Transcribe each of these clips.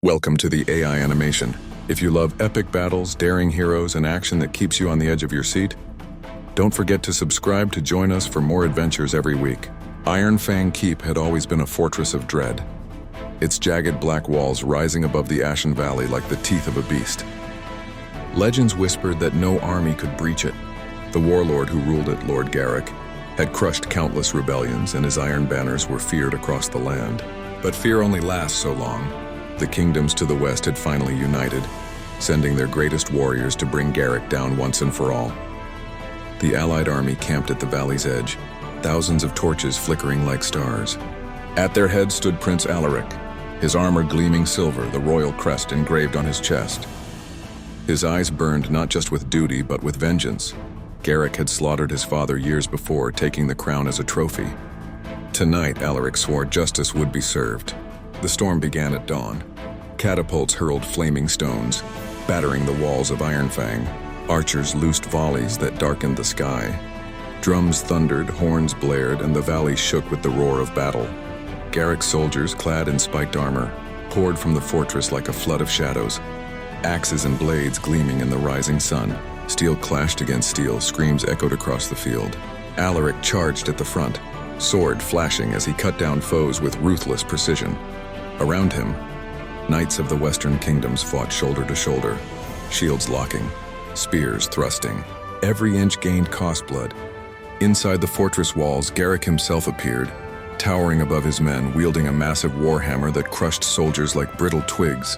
Welcome to the AI animation. If you love epic battles, daring heroes, and action that keeps you on the edge of your seat, don't forget to subscribe to join us for more adventures every week. Ironfang Keep had always been a fortress of dread, its jagged black walls rising above the Ashen Valley like the teeth of a beast. Legends whispered that no army could breach it. The warlord who ruled it, Lord Garrick, had crushed countless rebellions, and his iron banners were feared across the land. But fear only lasts so long. The kingdoms to the west had finally united, sending their greatest warriors to bring Garrick down once and for all. The allied army camped at the valley's edge, thousands of torches flickering like stars. At their head stood Prince Alaric, his armor gleaming silver, the royal crest engraved on his chest. His eyes burned not just with duty, but with vengeance. Garrick had slaughtered his father years before, taking the crown as a trophy. Tonight, Alaric swore justice would be served. The storm began at dawn. Catapults hurled flaming stones, battering the walls of Ironfang. Archers loosed volleys that darkened the sky. Drums thundered, horns blared, and the valley shook with the roar of battle. Garrick's soldiers, clad in spiked armor, poured from the fortress like a flood of shadows, axes and blades gleaming in the rising sun. Steel clashed against steel, screams echoed across the field. Alaric charged at the front, sword flashing as he cut down foes with ruthless precision. Around him, knights of the western kingdoms fought shoulder to shoulder, shields locking, spears thrusting. Every inch gained cost blood. Inside the fortress walls, Garrick himself appeared, towering above his men, wielding a massive warhammer that crushed soldiers like brittle twigs.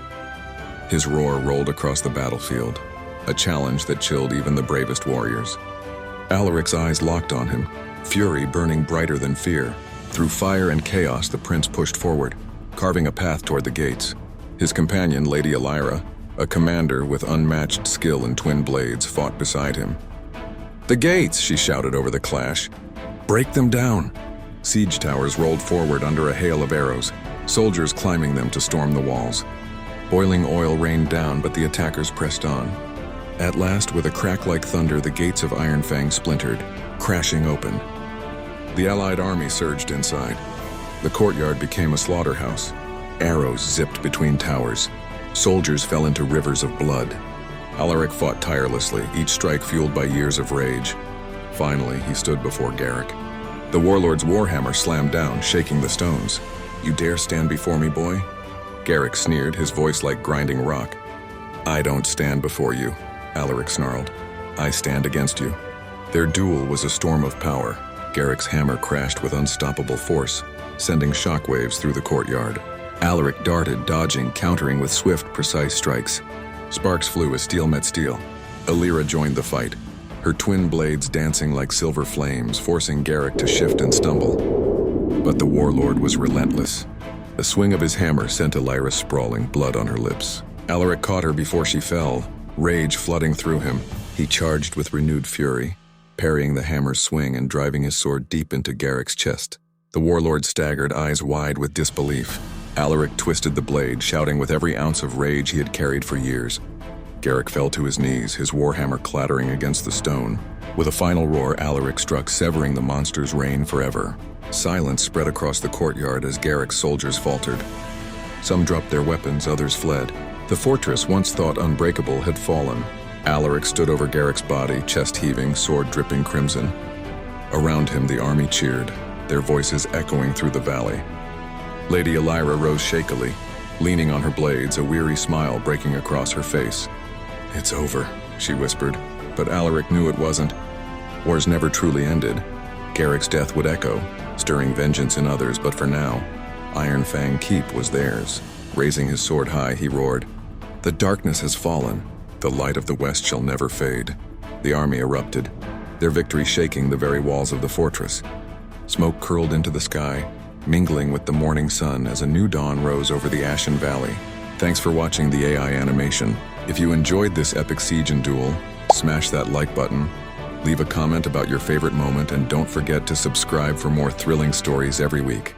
His roar rolled across the battlefield, a challenge that chilled even the bravest warriors. Alaric's eyes locked on him, fury burning brighter than fear. Through fire and chaos, the prince pushed forward, carving a path toward the gates. His companion, Lady Elira, a commander with unmatched skill in twin blades, fought beside him. "The gates!" she shouted over the clash. "Break them down!" Siege towers rolled forward under a hail of arrows, soldiers climbing them to storm the walls. Boiling oil rained down, but the attackers pressed on. At last, with a crack like thunder, the gates of Ironfang splintered, crashing open. The allied army surged inside. The courtyard became a slaughterhouse. Arrows zipped between towers. Soldiers fell into rivers of blood. Alaric fought tirelessly, each strike fueled by years of rage. Finally, he stood before Garrick. The warlord's warhammer slammed down, shaking the stones. "You dare stand before me, boy?" Garrick sneered, his voice like grinding rock. "I don't stand before you," Alaric snarled. "I stand against you." Their duel was a storm of power. Garrick's hammer crashed with unstoppable force, sending shockwaves through the courtyard. Alaric darted, dodging, countering with swift, precise strikes. Sparks flew as steel met steel. Elira joined the fight, her twin blades dancing like silver flames, forcing Garrick to shift and stumble. But the warlord was relentless. A swing of his hammer sent Elira sprawling, blood on her lips. Alaric caught her before she fell, rage flooding through him. He charged with renewed fury, parrying the hammer's swing and driving his sword deep into Garrick's chest. The warlord staggered, eyes wide with disbelief. Alaric twisted the blade, shouting with every ounce of rage he had carried for years. Garrick fell to his knees, his warhammer clattering against the stone. With a final roar, Alaric struck, severing the monster's reign forever. Silence spread across the courtyard as Garrick's soldiers faltered. Some dropped their weapons, others fled. The fortress, once thought unbreakable, had fallen. Alaric stood over Garrick's body, chest heaving, sword dripping crimson. Around him, the army cheered, their voices echoing through the valley. Lady Elira rose shakily, leaning on her blades, a weary smile breaking across her face. "It's over," she whispered, but Alaric knew it wasn't. Wars never truly ended. Garrick's death would echo, stirring vengeance in others, but for now, Ironfang Keep was theirs. Raising his sword high, he roared, "The darkness has fallen. The light of the west shall never fade." The army erupted, their victory shaking the very walls of the fortress. Smoke curled into the sky, mingling with the morning sun as a new dawn rose over the Ashen Valley. Thanks for watching the AI animation. If you enjoyed this epic siege and duel, smash that like button, leave a comment about your favorite moment, and don't forget to subscribe for more thrilling stories every week.